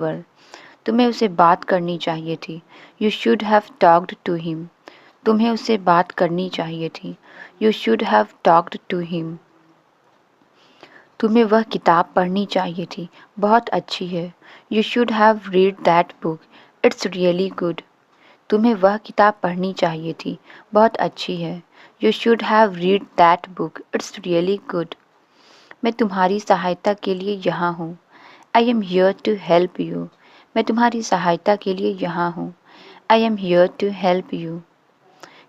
वर। तुम्हें उससे बात करनी चाहिए थी। You should have talked to him. तुम्हें उससे बात करनी चाहिए थी। You should have talked to him. तुम्हें वह किताब पढ़नी चाहिए थी। बहुत अच्छी है। You should have read that book. It's really good. तुम्हें वह किताब पढ़नी चाहिए थी। बहुत अच्छी है। You should have read that book. It's really good. मैं तुम्हारी सहायता के लिए यहाँ हूँ। I am here to help you. मैं तुम्हारी सहायता के लिए यहाँ हूँ। I am here to help you.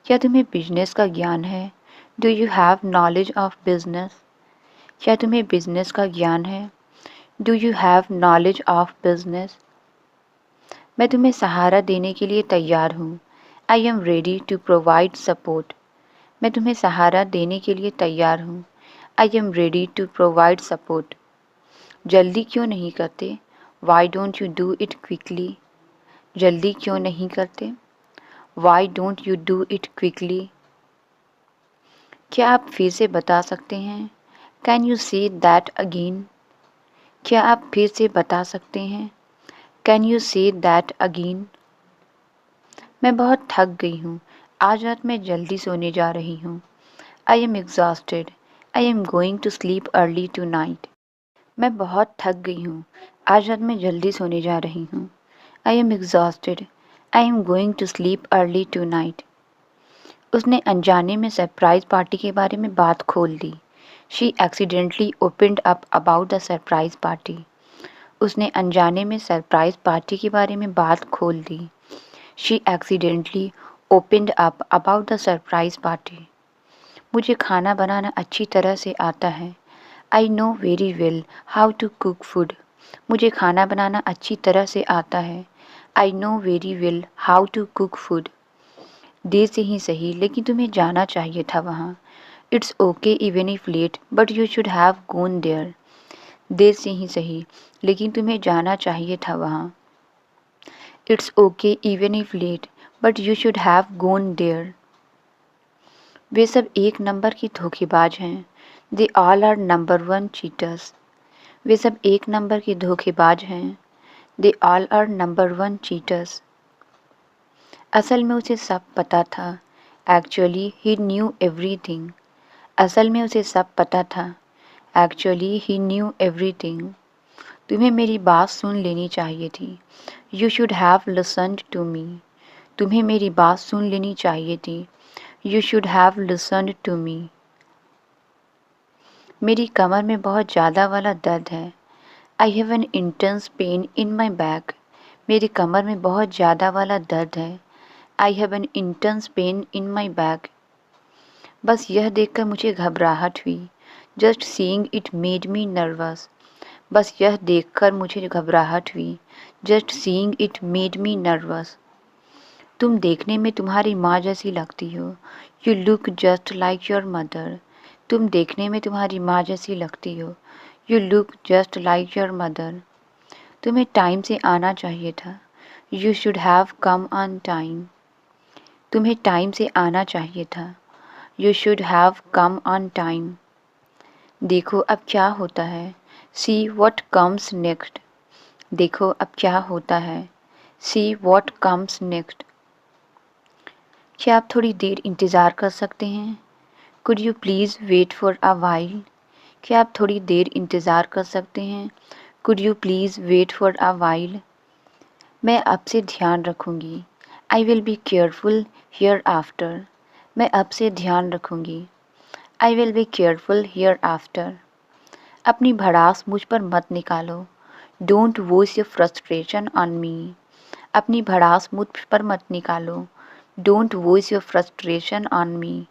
क्या तुम्हें बिजनेस का ज्ञान है? Do you have knowledge of business? क्या तुम्हें बिजनेस का ज्ञान है? Do you have knowledge of business? मैं तुम्हें सहारा देने के लिए तैयार हूँ। I am ready to provide support. मैं तुम्हें सहारा देने के लिए तैयार हूँ। I am ready to provide support. जल्दी क्यों नहीं करते? Why don't you do it quickly? जल्दी क्यों नहीं करते? Why don't you do it quickly? क्या आप फिर से बता सकते हैं? Can you say that again? क्या आप फिर से बता सकते हैं? Can you say that again? मैं बहुत थक गई हूँ। आज रात मैं जल्दी सोने जा रही हूँ। I am exhausted. I am going to sleep early tonight. मैं बहुत थक गई हूँ। आज रात मैं जल्दी सोने जा रही हूँ। I am exhausted. I am going to sleep early tonight. उसने अनजाने में सरप्राइज पार्टी के बारे में बात खोल दी। She accidentally opened up about the surprise party. उसने अनजाने में सरप्राइज पार्टी के बारे में बात खोल दी। She accidentally opened up about the surprise party. मुझे खाना बनाना अच्छी तरह से आता है। I know very well how to cook food. मुझे खाना बनाना अच्छी तरह से आता है। I know very well how to cook food. देर से ही सही, लेकिन तुम्हें जाना चाहिए था वहाँ। It's okay even if late but you should have gone there. देर से ही सही, लेकिन तुम्हें जाना चाहिए था वहाँ। It's okay even if late but you should have gone there. वे सब एक नंबर के धोखेबाज हैं। They all are number one cheaters. वे सब एक नंबर के धोखेबाज हैं। They all are number one cheaters. असल में उसे सब पता था। Actually he knew everything. असल में उसे सब पता था। Actually he knew everything. तुम्हें मेरी बात सुन लेनी चाहिए थी। You should have listened to me. तुम्हें मेरी बात सुन लेनी चाहिए थी। You should have listened to me. मेरी कमर में बहुत ज़्यादा वाला दर्द है। I have an intense pain in my back. मेरी कमर में बहुत ज़्यादा वाला दर्द है। I have an intense pain in my back. बस यह देखकर मुझे घबराहट हुई। Just seeing it made me nervous. बस यह देखकर मुझे घबराहट हुई। Just seeing it made me nervous. तुम देखने में तुम्हारी माँ जैसी लगती हो। You look just like your mother. तुम देखने में तुम्हारी माँ जैसी लगती हो। You look just like your mother. तुम्हें टाइम से आना चाहिए था। You should have come on time. तुम्हें टाइम से आना चाहिए था। You should have come on time. देखो अब क्या होता है। See what comes next. देखो अब क्या होता है। See what comes next. क्या आप थोड़ी देर इंतज़ार कर सकते हैं? Could you please wait for a while. क्या आप थोड़ी देर इंतज़ार कर सकते हैं? Could you please wait for a while. मैं अब से ध्यान रखूँगी। I will be careful hereafter. मैं अब से ध्यान रखूँगी। I will be careful hereafter. अपनी भड़ास मुझ पर मत निकालो। Don't voice your frustration on me. अपनी भड़ास मुझ पर मत निकालो। Don't voice your frustration on मी।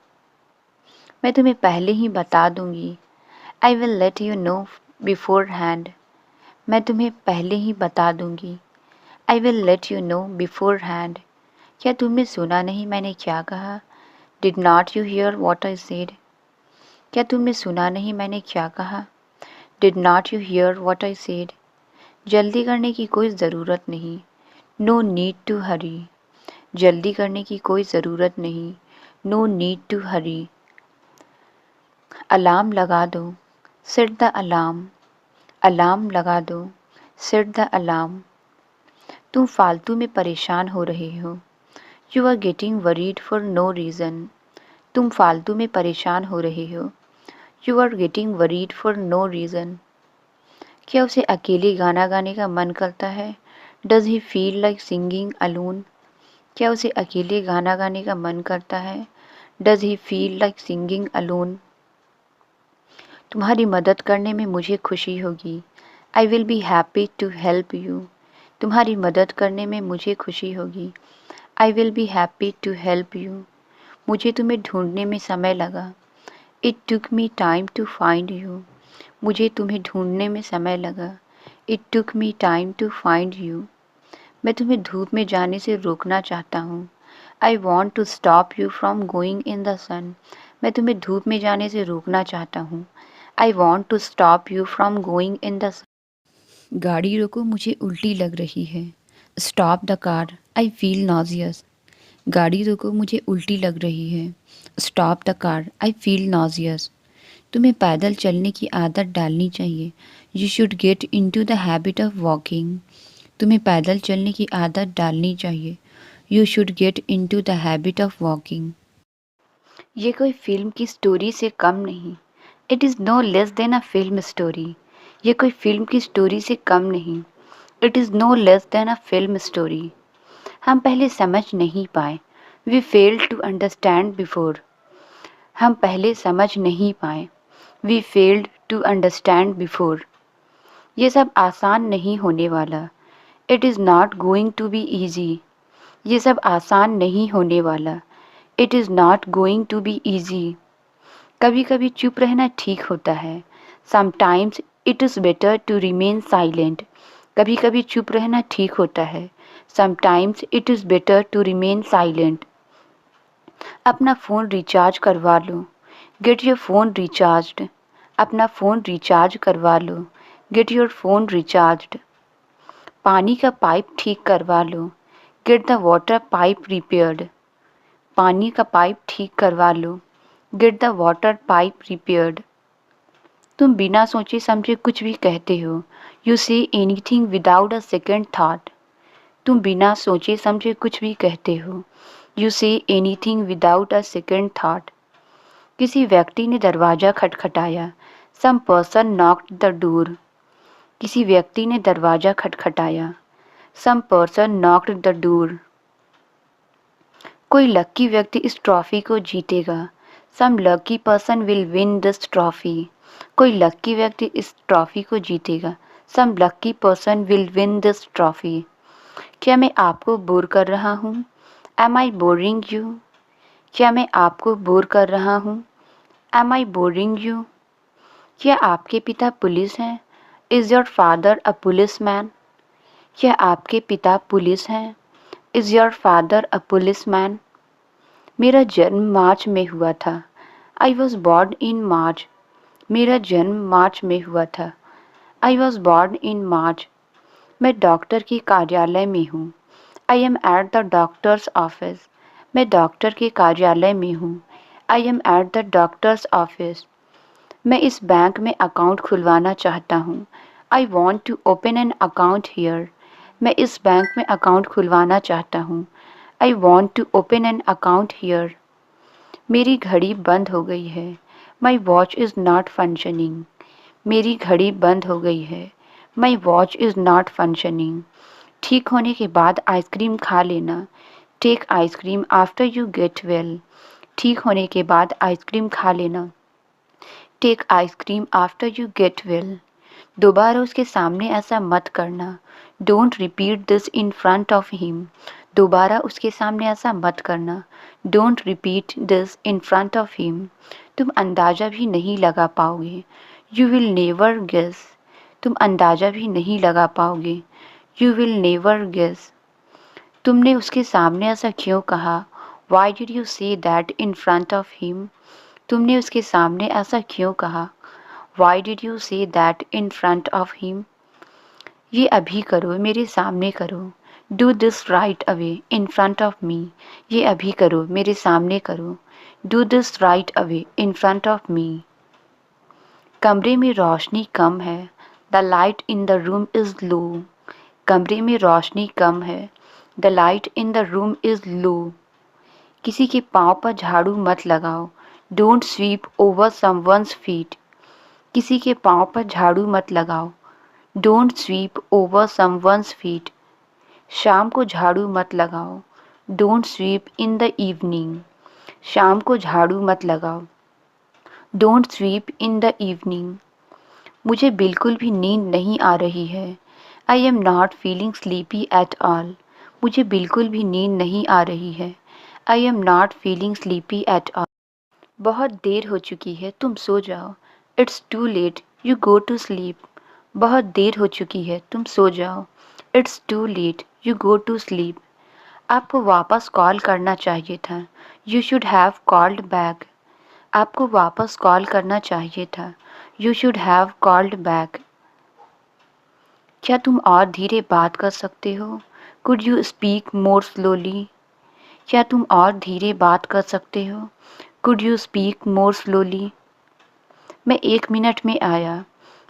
मैं तुम्हें पहले ही बता दूंगी। I will let you know before hand. मैं तुम्हें पहले ही बता दूंगी। I will let you know before hand. क्या तुमने सुना नहीं मैंने क्या कहा? Did not you here what I said. क्या तुमने सुना नहीं मैंने क्या कहा? Did not you here what I said. जल्दी करने की कोई ज़रूरत नहीं। No need to hurry. जल्दी करने की कोई ज़रूरत नहीं। No need to hurry. Alarm लगा दो। Set the alarm. अलार्म लगा दो। Set the alarm. तुम फालतू में परेशान हो रहे हो। You are getting worried for no reason. तुम फालतू में परेशान हो रहे हो। You are getting worried for no reason. क्या उसे अकेले गाना गाने का मन करता है? Does he feel like singing alone? क्या उसे अकेले गाना गाने का मन करता है? Does he feel like singing alone? तुम्हारी मदद करने में मुझे खुशी होगी। I will be happy to help you. तुम्हारी मदद करने में मुझे खुशी होगी। I will be happy to help you. मुझे तुम्हें ढूंढने में समय लगा। It took me time to find you. मुझे तुम्हें ढूंढने में समय लगा। It took me time to find you. मैं तुम्हें धूप में जाने से रोकना चाहता हूँ। I want to stop you from going in the sun. मैं तुम्हें धूप में जाने से रोकना चाहता हूँ। I want to stop you from going in the sun. गाड़ी रोको, मुझे उल्टी लग रही है। Stop the car, I feel nauseous. गाड़ी रोको, मुझे उल्टी लग रही है। Stop the car, I feel nauseous. तुम्हें पैदल चलने की आदत डालनी चाहिए। You should get into the habit of walking. तुम्हें पैदल चलने की आदत डालनी चाहिए। You should get into the habit of walking. ये कोई फिल्म की स्टोरी से कम नहीं। It is no less than a film story. ये कोई फिल्म की स्टोरी से कम नहीं। It is no less than a film story. हम पहले समझ नहीं पाए। We failed to understand before. हम पहले समझ नहीं पाए। We failed to understand before. ये सब आसान नहीं होने वाला। It is not going to be easy. ये सब आसान नहीं होने वाला। It is not going to be easy. कभी कभी चुप रहना ठीक होता है। Sometimes it is better to remain silent. कभी कभी चुप रहना ठीक होता है। Sometimes it is better to remain silent. अपना फ़ोन रिचार्ज करवा लो। Get your phone recharged. अपना फ़ोन रिचार्ज करवा लो। Get your phone recharged. पानी का पाइप ठीक करवा लो। Get the water pipe repaired. पानी का पाइप ठीक करवा लो। Get the water pipe repaired. तुम बिना सोचे समझे कुछ भी कहते हो। You say anything without a second that. तुम बिना सोचे समझे कुछ भी कहते हो। You say anything without a second thought. किसी व्यक्ति ने दरवाज़ा खटखटाया। Some person knocked the door. किसी व्यक्ति ने दरवाज़ा खटखटाया। Some person knocked the door. कोई लकी व्यक्ति इस ट्रॉफी को जीतेगा। Some lucky person will win this trophy. कोई लकी व्यक्ति इस ट्रॉफी को जीतेगा। Some lucky person will win this trophy. क्या मैं आपको बोर कर रहा हूँ? Am I boring you? क्या मैं आपको बोर कर रहा हूँ? Am I boring you? क्या आपके पिता पुलिस हैं? Is your father a police man? क्या आपके पिता पुलिस हैं? Is your father a police man? मेरा जन्म मार्च में हुआ था। I was born in March. मेरा जन्म मार्च में हुआ था। I was born in March. मैं डॉक्टर के कार्यालय में हूँ। I am at the doctor's office. मैं डॉक्टर के कार्यालय में हूँ। I am at the doctor's office. मैं इस बैंक में अकाउंट खुलवाना चाहता हूँ। I want to open an account here. मैं इस बैंक में अकाउंट खुलवाना चाहता हूँ। I want to open an account here. मेरी घड़ी बंद हो गई है। My watch is not functioning. मेरी घड़ी बंद हो गई है। My watch is not functioning. ठीक होने के बाद आइसक्रीम खा लेना। Take ice cream after you get well. ठीक होने के बाद आइसक्रीम खा लेना। Take ice cream after you get well. दोबारा उसके सामने ऐसा मत करना। Don't repeat this in front of him. दोबारा उसके सामने ऐसा मत करना। Don't repeat this in front of him. तुम अंदाज़ा भी नहीं लगा पाओगे। You will never guess. तुम अंदाज़ा भी नहीं लगा पाओगे। You will never guess. तुमने उसके सामने ऐसा क्यों कहा? Why did you say that in front of him? तुमने उसके सामने ऐसा क्यों कहा? Why did you say that in front of him? ये अभी करो, मेरे सामने करो। Do this right away in front of me. ये अभी करो, मेरे सामने करो। Do this right away in front of me. कमरे में रोशनी कम है। The light in the room is लो। कमरे में रोशनी कम है। The light in the room is low. किसी के पाँव पर झाड़ू मत लगाओ। Don't sweep over someone's feet. किसी के पाँव पर झाड़ू मत लगाओ। Don't sweep over someone's feet. शाम को झाड़ू मत लगाओ। Don't sweep in the evening. शाम को झाड़ू मत लगाओ। Don't sweep in the evening. मुझे बिल्कुल भी नींद नहीं आ रही है। I am not feeling sleepy at all. मुझे बिल्कुल भी नींद नहीं आ रही है। I am not feeling sleepy at all. बहुत देर हो चुकी है, तुम सो जाओ। It's too late, you go to sleep. बहुत देर हो चुकी है, तुम सो जाओ। It's too late, you go to sleep. आपको वापस कॉल करना चाहिए था। You should have called back. आपको वापस कॉल करना चाहिए था। You should have called back. क्या तुम और धीरे बात कर सकते हो? Could you speak more slowly? क्या तुम और धीरे बात कर सकते हो? Could you speak more slowly? मैं 1 मिनट में आया।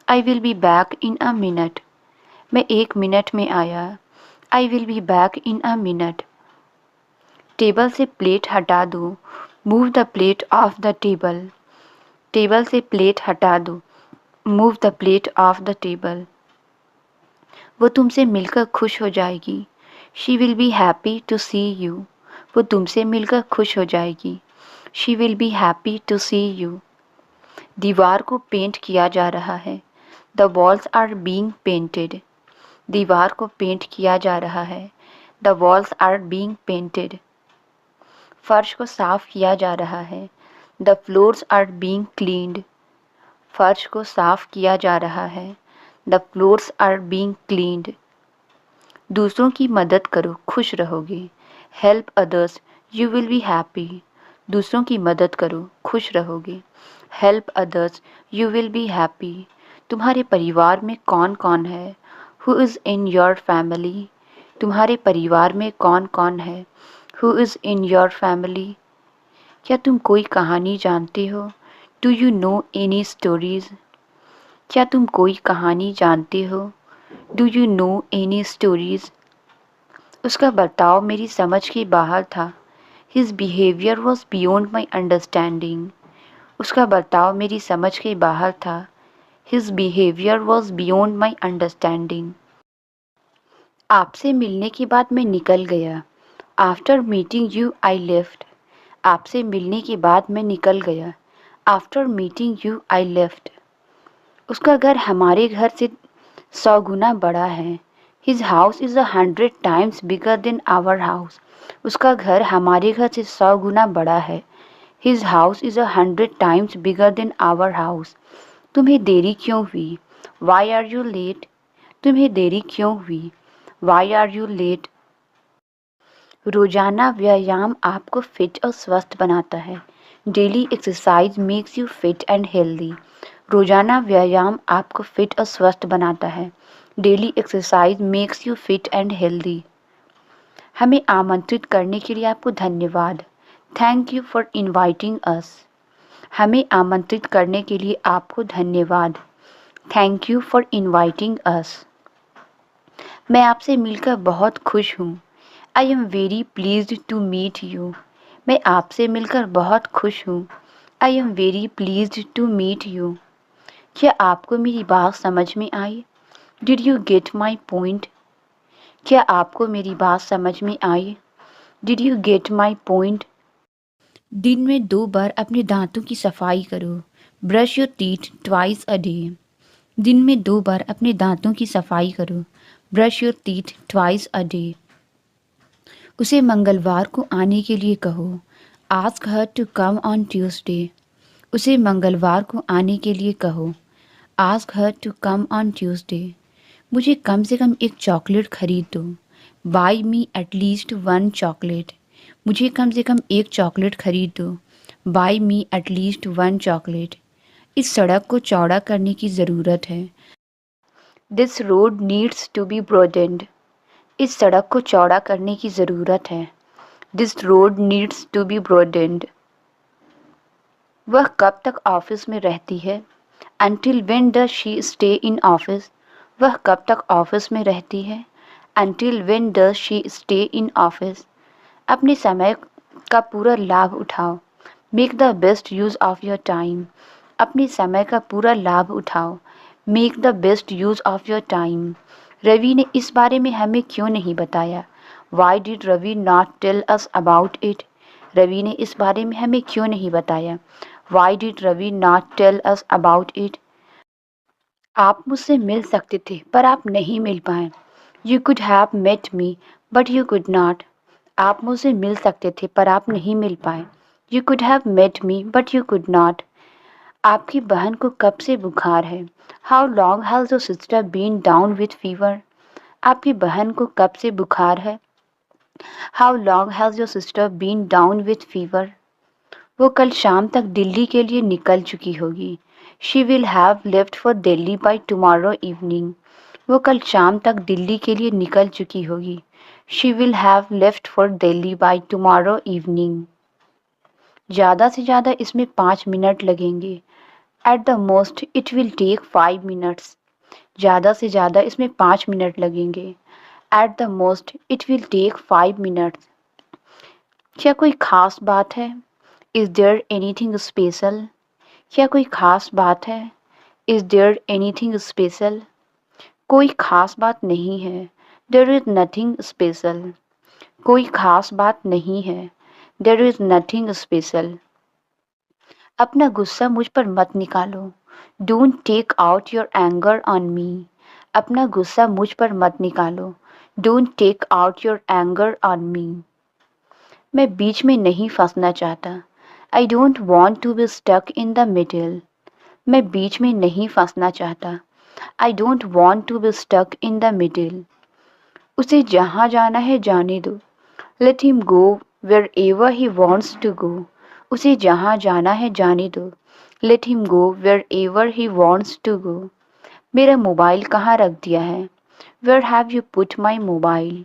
आई will be back in a minute. मैं 1 मिनट में आया। आई will be back in a minute. Table से प्लेट हटा दो। Move the plate of the table. Table से प्लेट हटा दो। Move the plate of the table. वो तुमसे मिलकर खुश हो जाएगी। She will be happy to see you. वो तुमसे मिलकर खुश हो जाएगी। She will be happy to see you. दीवार को पेंट किया जा रहा है। The walls are being painted. दीवार को पेंट किया जा रहा है। The walls are being painted. फर्श को साफ किया जा रहा है। The floors are being cleaned. फर्श को साफ किया जा रहा है। The floors are being cleaned. दूसरों की मदद करो, खुश रहोगे। Help others, you will be happy. दूसरों की मदद करो, खुश रहोगे। Help others, you will be happy. तुम्हारे परिवार में कौन कौन है? Who is in your family? तुम्हारे परिवार में कौन कौन है? Who is in your family? क्या तुम कोई कहानी जानते हो? Do you know any stories? क्या तुम कोई कहानी जानते हो? Do you know any stories? उसका बर्ताव मेरी समझ के बाहर था। His behaviour was beyond my understanding. उसका बर्ताव मेरी समझ के बाहर था। His behaviour was beyond my understanding. आपसे मिलने के बाद मैं निकल गया। After meeting you I left. आपसे मिलने के बाद मैं निकल गया। After meeting you I left. उसका घर हमारे घर से 100 गुना बड़ा है। His house is 100 times bigger than our house. उसका घर हमारे घर से 100 गुना बड़ा है। His house is 100 times bigger than our house. तुम्हें देरी क्यों हुई? Why are you late? तुम्हें देरी क्यों हुई? Why are you late? रोजाना व्यायाम आपको फिट और स्वस्थ बनाता है। Daily exercise makes you fit and healthy. रोजाना व्यायाम आपको फिट और स्वस्थ बनाता है। Daily exercise makes you fit and healthy. हमें आमंत्रित करने के लिए आपको धन्यवाद। Thank you for inviting us. हमें आमंत्रित करने के लिए आपको धन्यवाद। Thank you for inviting us. मैं आपसे मिलकर बहुत खुश हूँ। I am very pleased to meet you. मैं आपसे मिलकर बहुत खुश हूँ। I am very pleased to meet you. क्या आपको मेरी बात समझ में आई? Did you get my point? क्या आपको मेरी बात समझ में आई? Did you get my point? दिन में 2 बार अपने दांतों की सफाई करो। Brush your teeth twice a day. दिन में 2 बार अपने दांतों की सफाई करो। Brush your teeth twice a day. उसे मंगलवार को आने के लिए कहो। Ask her to come on Tuesday. उसे मंगलवार को आने के लिए कहो। Ask her to come on Tuesday. मुझे कम से कम एक चॉकलेट खरीद दो। Buy me at least 1 chocolate. मुझे कम से कम एक चॉकलेट खरीद दो। Buy me at least 1 chocolate. इस सड़क को चौड़ा करने की ज़रूरत है। This road needs to be broadened. इस सड़क को चौड़ा करने की ज़रूरत है। This road needs to be broadened. वह कब तक ऑफिस में रहती है? Until when does she stay in office? वह कब तक ऑफिस में रहती है? Until when does she stay in office? अपने समय का पूरा लाभ उठाओ। Make the best use of your time. अपने समय का पूरा लाभ उठाओ। Make the best use of your time. Ravi ने इस बारे में हमें क्यों नहीं बताया? Why did Ravi not tell us about it? Ravi ने इस बारे में हमें क्यों नहीं बताया? Why did Ravi not tell us about it? आप मुझसे मिल सकते थे पर आप नहीं मिल पाए। You could have met me but you could not. आप मुझसे मिल सकते थे पर आप नहीं मिल पाए। You could have met me but you could not. आपकी बहन को कब से बुखार है? How long has your sister been down with fever? आपकी बहन को कब से बुखार है? How long has your sister been down with fever? वो कल शाम तक दिल्ली के लिए निकल चुकी होगी। She will have left for Delhi by tomorrow evening. वो कल शाम तक दिल्ली के लिए निकल चुकी होगी। She will have left for Delhi by tomorrow evening. ज़्यादा से ज़्यादा इसमें 5 मिनट लगेंगे। At the most it will take 5 minutes. ज़्यादा से ज़्यादा इसमें 5 मिनट लगेंगे। At the most it will take 5 minutes. क्या कोई खास बात है? Is there anything special? क्या कोई खास बात है? Is there anything special? कोई खास बात नहीं है। There is nothing special. कोई खास बात नहीं है। There is nothing special. अपना गुस्सा मुझ पर मत निकालो। Don't take out your anger on me. अपना गुस्सा मुझ पर मत निकालो। Don't take out your anger on me. मैं बीच में नहीं फंसना चाहता। I don't want to be stuck in the middle. मैं बीच में नहीं फंसना चाहता। I don't want to be stuck in the middle. उसे जहाँ जाना है जाने दो। Let him go wherever he wants to go. उसे जहाँ जाना है जाने दो। Let him go wherever he wants to go. मेरा मोबाइल कहाँ रख दिया है? Where have you put my mobile?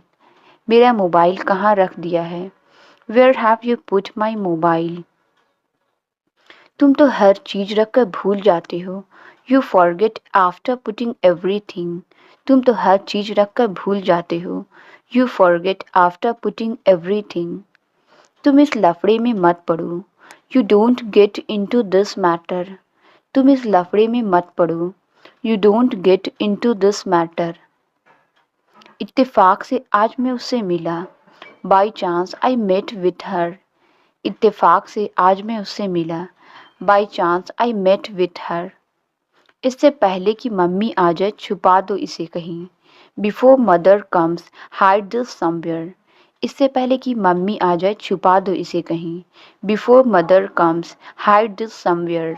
मेरा मोबाइल कहाँ रख दिया है? Where have you put my mobile? तुम तो हर चीज रखकर भूल जाते हो। You forget after putting everything. तुम तो हर चीज रखकर भूल जाते हो। You forget after putting everything. तुम इस लफड़े में मत पड़ो। You don't get into this matter. तुम इस लफड़े में मत पड़ो। You don't get into this matter. इत्तेफाक से आज मैं उससे मिला। By chance I met with her. इत्तेफाक से आज मैं उससे मिला। By chance I met with हर। इससे पहले कि मम्मी आ जाए छुपा दो इसे कहीं। Before mother comes hide this somewhere. इससे पहले कि मम्मी आ जाए छुपा दो इसे कहीं। Before mother comes hide this somewhere.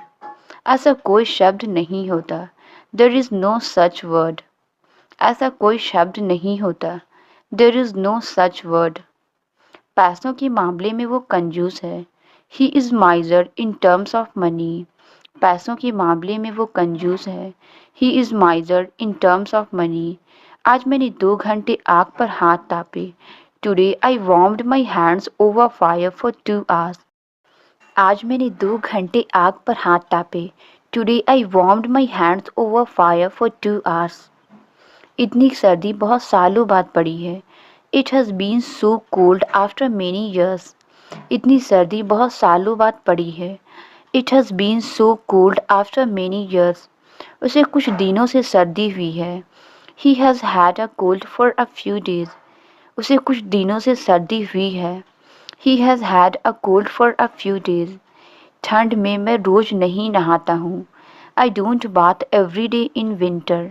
ऐसा कोई शब्द नहीं होता। There is no such word. ऐसा कोई शब्द नहीं होता। There is no such word. पैसों के मामले में वो कंजूस है। He is miser in terms of money. पैसों के मामले में वो कंजूस है। He is miser in terms of money. आज मैंने 2 घंटे आग पर हाथ तापे। Today I warmed my hands over fire for 2 hours. आज मैंने 2 घंटे आग पर हाथ तापे। Today I warmed my hands over fire for 2 hours. इतनी सर्दी बहुत सालों बाद पड़ी है। It has been so cold after many years. इतनी सर्दी बहुत सालों बाद पड़ी है। It has been so cold after many years. उसे कुछ दिनों से सर्दी हुई है। He has had a cold for a few days. उसे कुछ दिनों से सर्दी हुई है। He has had a cold for a few days. ठंड में मैं रोज़ नहीं नहाता हूँ। I don't bath every day in winter.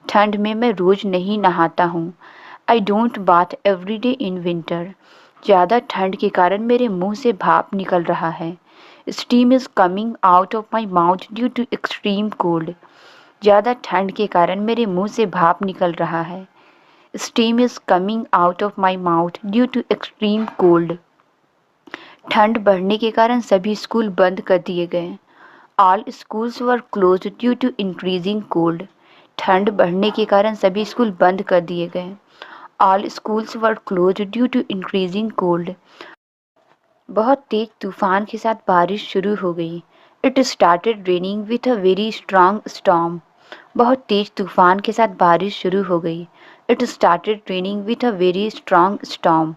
ठंड में मैं रोज़ नहीं नहाता हूँ। I don't bath every day in winter. ज़्यादा ठंड के कारण मेरे मुंह से भाप निकल रहा है। Steam is coming out of my mouth due to extreme cold. ज़्यादा ठंड के कारण मेरे मुंह से भाप निकल रहा है। Steam is coming out of my mouth due to extreme cold. ठंड बढ़ने के कारण सभी स्कूल बंद कर दिए गए। All schools were closed due to increasing cold. ठंड बढ़ने के कारण सभी स्कूल बंद कर दिए गए। All schools were closed due to increasing cold. बहुत तेज तूफान के साथ बारिश शुरू हो गई। It started raining with a very strong storm. बहुत तेज तूफान के साथ बारिश शुरू हो गई। It started raining with a very strong storm.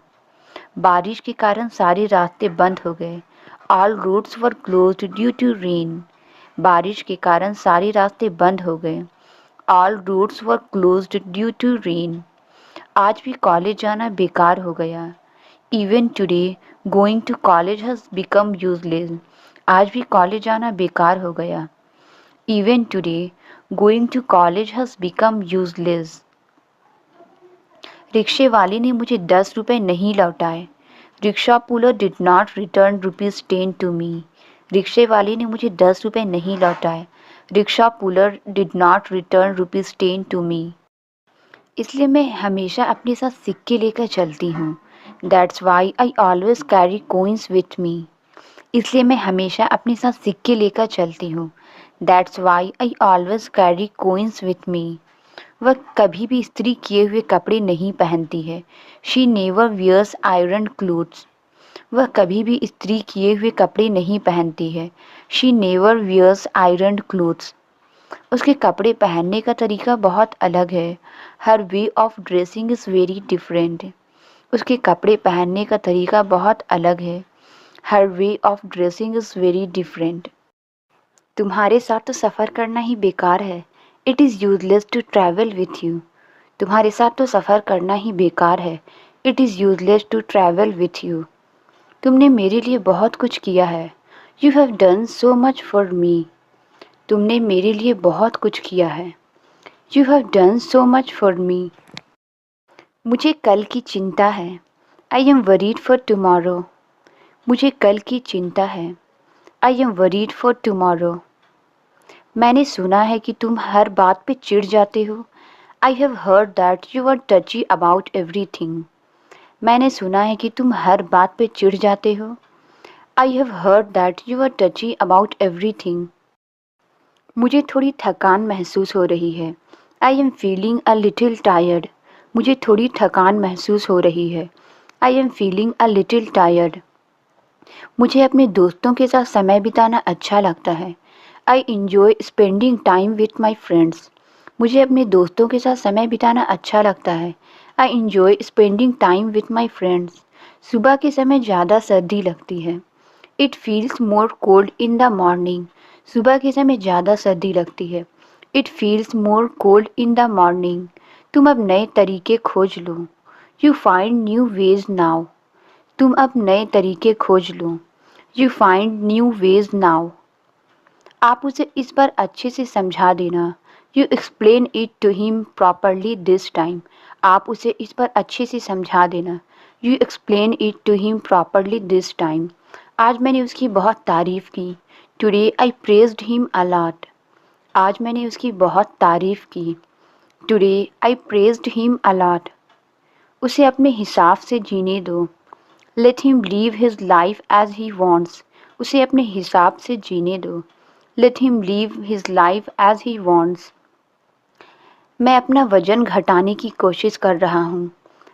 बारिश के कारण सारे रास्ते बंद हो गए. All roads were closed due to rain. बारिश के कारण सारे रास्ते बंद हो गए. All roads were closed due to rain. आज भी कॉलेज जाना बेकार हो गया. Even today, going to college has become useless. आज भी कॉलेज जाना बेकार हो गया. Even today, going to college has become useless. रिक्शे वाले ने मुझे 10 रुपए नहीं लौटाए. Rickshaw puller did not return ₹10 to me. रिक्शे वाले ने मुझे 10 रुपए नहीं लौटाए. Rickshaw puller did not return ₹10 to me. इसलिए मैं हमेशा अपने साथ सिक्के लेकर चलती हूँ. That's why I always carry coins with me. इसलिए मैं हमेशा अपने साथ सिक्के लेकर चलती हूँ. That's why I always carry coins with me. वह कभी भी इस्त्री किए हुए कपड़े नहीं पहनती है. She never wears iron clothes. वह कभी भी इस्त्री किए हुए कपड़े नहीं पहनती है. She never wears iron clothes. उसके कपड़े पहनने का तरीका बहुत अलग है. Her way of dressing is very different. उसके कपड़े पहनने का तरीका बहुत अलग है. Her way of dressing is very different. तुम्हारे साथ तो सफ़र करना ही बेकार है. It is useless to travel with you. तुम्हारे साथ तो सफ़र करना ही बेकार है. It is useless to travel with you. तुमने मेरे लिए बहुत कुछ किया है. You have done so much for me. तुमने मेरे लिए बहुत कुछ किया है. You have done so much for me. मुझे कल की चिंता है. I am worried for tomorrow. मुझे कल की चिंता है. I am worried for tomorrow. मैंने सुना है कि तुम हर बात पे चिढ़ जाते हो. I have heard that you are touchy about everything. मैंने सुना है कि तुम हर बात पे चिढ़ जाते हो. I have heard that you are touchy about everything. मुझे थोड़ी थकान महसूस हो रही है. I am feeling a little tired. मुझे थोड़ी थकान महसूस हो रही है. I am feeling a little tired. मुझे अपने दोस्तों के साथ समय बिताना अच्छा लगता है. I enjoy spending time with my friends. मुझे अपने दोस्तों के साथ समय बिताना अच्छा लगता है. I enjoy spending time with my friends. सुबह के समय ज़्यादा सर्दी लगती है. It feels more cold in the morning. सुबह के समय ज़्यादा सर्दी लगती है. It feels more cold in the morning. तुम अब नए तरीके खोज लो. You find new ways now. तुम अब नए तरीके खोज लो. You find new ways now. आप उसे इस बार अच्छे से समझा देना. You explain it to him properly this time. आप उसे इस बार अच्छे से समझा देना. You explain it to him properly this time. आज मैंने उसकी बहुत तारीफ़ की. Today I praised him a lot. आज मैंने उसकी बहुत तारीफ़ की. Today I praised him a lot. उसे अपने हिसाब से जीने दो. Let him live his life as he wants. उसे अपने हिसाब से जीने दो. Let him live his life as he wants. मैं अपना वज़न घटाने की कोशिश कर रहा हूँ.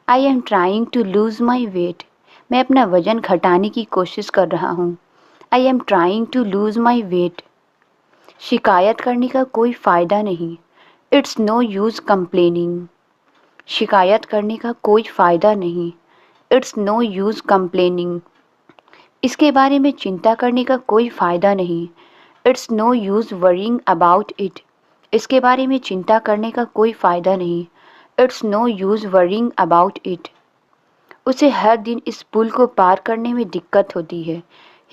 I am trying to lose my weight. मैं अपना वज़न घटाने की कोशिश कर रहा हूँ. I am trying to lose my weight. शिकायत करने का कोई फ़ायदा नहीं. It's no use complaining. शिकायत करने का कोई फ़ायदा नहीं. It's no use complaining. इसके बारे में चिंता करने का कोई फ़ायदा नहीं. It's no use worrying about it. इसके बारे में चिंता करने का कोई फ़ायदा नहीं. It's no use worrying about it. उसे हर दिन इस पुल को पार करने में दिक्कत होती है.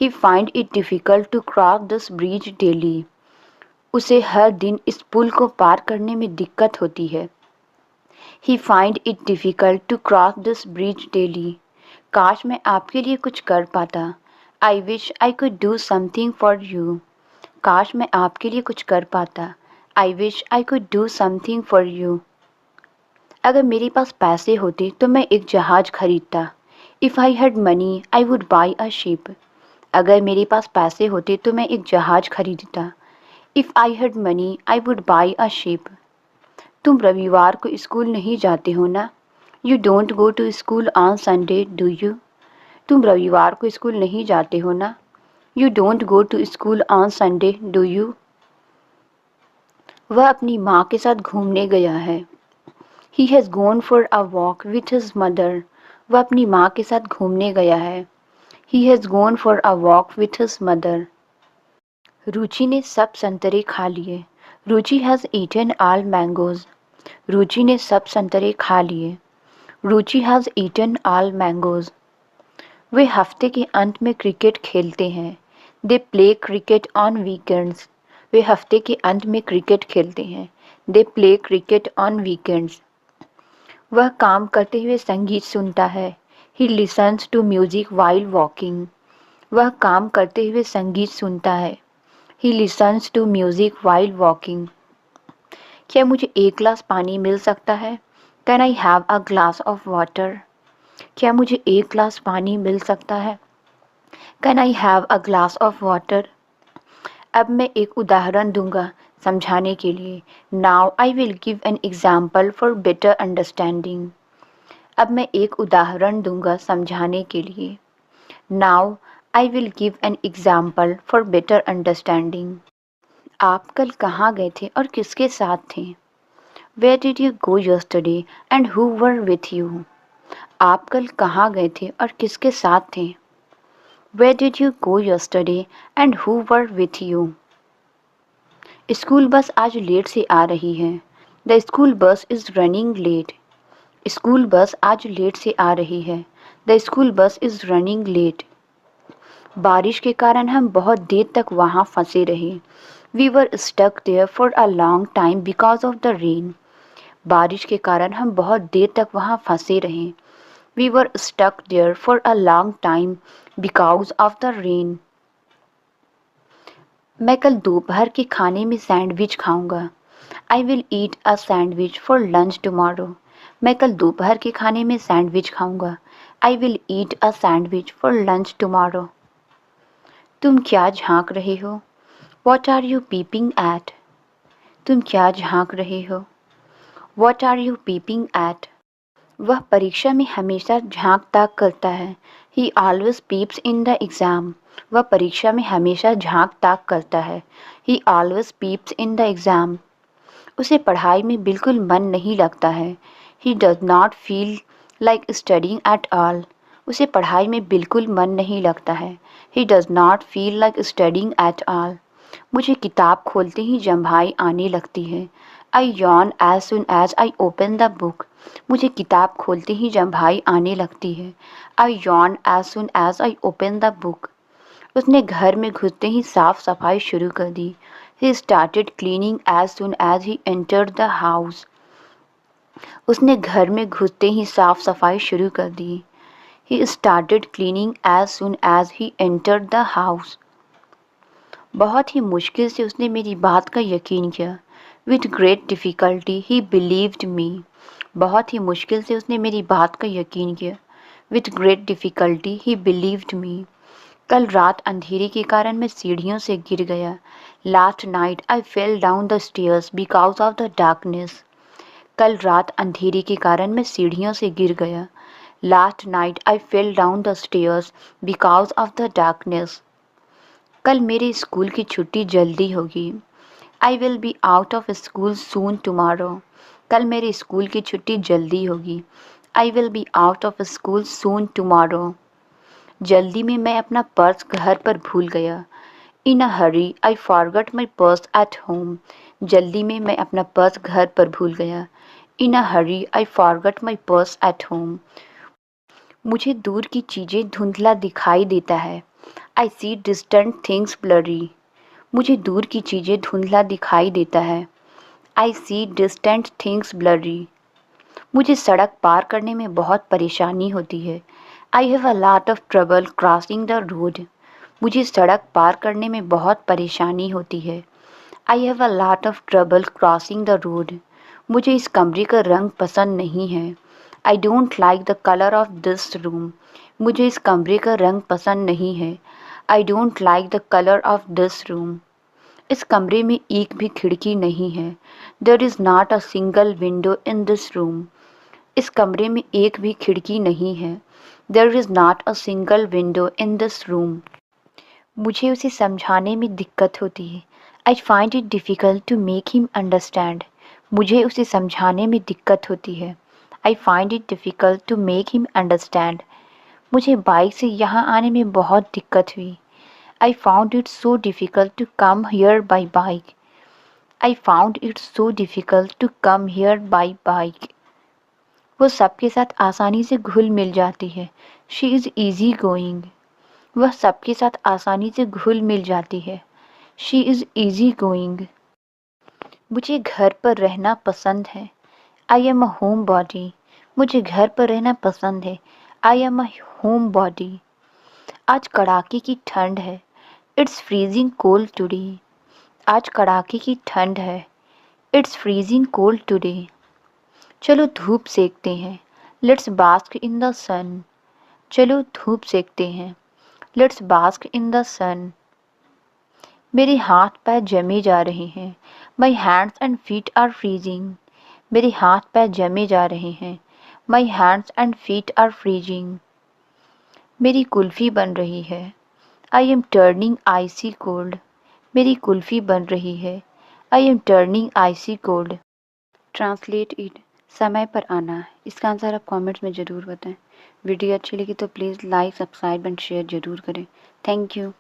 He find it difficult to cross this bridge daily. उसे हर दिन इस पुल को पार करने में दिक्कत होती है. He find it difficult to cross this bridge daily. काश मैं आपके लिए कुछ कर पाता. I wish I could do something for you. काश मैं आपके लिए कुछ कर पाता. I wish I could do something for you. अगर मेरे पास पैसे होते तो मैं एक जहाज़ खरीदता. If I had money I would buy a ship. अगर मेरे पास पैसे होते तो मैं एक जहाज़ खरीदता. If I had money I would buy a ship. तुम रविवार को स्कूल नहीं जाते हो ना. You don't go to school on Sunday do you. तुम रविवार को स्कूल नहीं जाते हो ना. You don't go to school on Sunday do you. वह अपनी माँ के साथ घूमने गया है. He has gone for a walk with his mother. वह अपनी माँ के साथ घूमने गया है. He has gone for a walk with his mother. रुचि ने सब संतरे खा लिए. रुचि has eaten all mangoes. रुचि ने सब संतरे खा लिए. रुचि has eaten all mangoes. वे हफ्ते के अंत में क्रिकेट खेलते हैं. They play cricket on weekends. वे हफ्ते के अंत में क्रिकेट खेलते हैं. They play cricket on weekends. वह काम करते हुए संगीत सुनता है. He listens to music while walking. वह काम करते हुए संगीत सुनता है. He listens to music while walking. क्या मुझे एक गिलास पानी मिल सकता है? Can I have a glass of water? क्या मुझे एक गिलास पानी मिल सकता है? Can I have a glass of water? अब मैं एक उदाहरण दूंगा समझाने के लिए. Now I will give an example for better understanding. अब मैं एक उदाहरण दूंगा समझाने के लिए. Now I will give an example for better understanding. आप कल कहाँ गए थे और किसके साथ थे? Where did you go yesterday and who were with you? आप कल कहाँ गए थे और किसके साथ थे? Where did you go yesterday and who were with you? School bus आज लेट से आ रही है. The school bus is running late. School bus आज लेट से आ रही है. The school bus is running late. बारिश के कारण हम बहुत देर तक वहाँ फंसे रहे. We were stuck there for a long time because of the rain. बारिश के कारण हम बहुत देर तक वहाँ फंसे रहे. We were stuck there for a long time because of the rain. मैं कल दोपहर के खाने में सैंडविच खाऊंगा. I will eat a sandwich for lunch tomorrow. मैं कल दोपहर के खाने में सैंडविच खाऊंगा. I will eat a sandwich for lunch tomorrow. तुम क्या झांक रहे हो? What are you peeping at? तुम क्या झांक रहे हो? What are you peeping at? वह परीक्षा में हमेशा झांक ताक करता है. He always peeps in the exam. वह परीक्षा में हमेशा झांक ताक करता है. He always peeps in the exam. उसे पढ़ाई में बिल्कुल मन नहीं लगता है. He does not feel like studying at all. उसे पढ़ाई में बिल्कुल मन नहीं लगता है. He does not feel like studying at all. मुझे किताब खोलते ही जम्हाई आने लगती है. I yawn as soon as I open the book. मुझे किताब खोलते ही जम्हाई आने लगती है. I yawn as soon as I open the book. उसने घर में घुसते ही साफ सफाई शुरू कर दी. He started cleaning as soon as he entered the house. उसने घर में घुसते ही साफ सफाई शुरू कर दी. He started cleaning as soon as he entered the house. बहुत ही मुश्किल से उसने मेरी बात का यकीन किया. With great difficulty he believed me. बहुत ही मुश्किल से उसने मेरी बात का यकीन किया. With great difficulty he believed me. कल रात अंधेरे के कारण मैं सीढ़ियों से गिर गया. Last night I fell down the stairs because of the darkness. कल रात अंधेरे के कारण मैं सीढ़ियों से गिर गया. Last night I fell down the stairs because of the darkness. कल मेरे स्कूल की छुट्टी जल्दी होगी. I will be out of school soon tomorrow. कल मेरे स्कूल की छुट्टी जल्दी होगी. I will be out of school soon tomorrow. जल्दी में मैं अपना पर्स घर पर भूल गया. In a hurry I forgot my purse at home. जल्दी में मैं अपना पर्स घर पर भूल गया. In a hurry I forgot my purse at home. मुझे दूर की चीज़ें धुंधला दिखाई देता है. I see distant things blurry. मुझे दूर की चीज़ें धुंधला दिखाई देता है. I see distant things blurry. मुझे सड़क पार करने में बहुत परेशानी होती है. I have a lot of trouble crossing the road. मुझे सड़क पार करने में बहुत परेशानी होती है. I have a lot of trouble crossing the road. मुझे इस कमरे का रंग पसंद नहीं है. I don't like the color of this room. मुझे इस कमरे का रंग पसंद नहीं है. I don't like the color of this room. इस कमरे में एक भी खिड़की नहीं है. There is not a single window in this room. इस कमरे में एक भी खिड़की नहीं है. There is not a single window in this room. मुझे उसे समझाने में दिक्कत होती है. I find it difficult to make him understand. मुझे उसे समझाने में दिक्कत होती है। I find it difficult to make him understand. मुझे बाइक से यहाँ आने में बहुत दिक्कत हुई। I found it so difficult to come here by bike. I found it so difficult to come here by bike. वो सबके साथ आसानी से घुल मिल जाती है। She is easy going. वह सबके साथ आसानी से घुल मिल जाती है। She is easy going. मुझे घर पर रहना पसंद है। I am a home body. मुझे घर पर रहना पसंद है। I am a home body. आज कड़ाके की ठंड है। It's freezing cold today. आज कड़ाके की ठंड है। It's freezing cold today. चलो धूप सेकते हैं। Let's bask in the sun. चलो धूप सेकते हैं। Let's bask in the sun. मेरे हाथ पैर जमे जा रहे हैं। My hands and feet are freezing. मेरे हाथ पैर जमे जा रहे हैं। My hands and feet are freezing. मेरी कुल्फ़ी बन रही है। I am turning icy cold. मेरी कुल्फ़ी बन रही है। I am turning icy cold. Translate it. समय पर आना। इसका आंसर आप कमेंट्स में ज़रूर बताएं। वीडियो अच्छी लगी तो please like, subscribe and share ज़रूर करें। Thank you.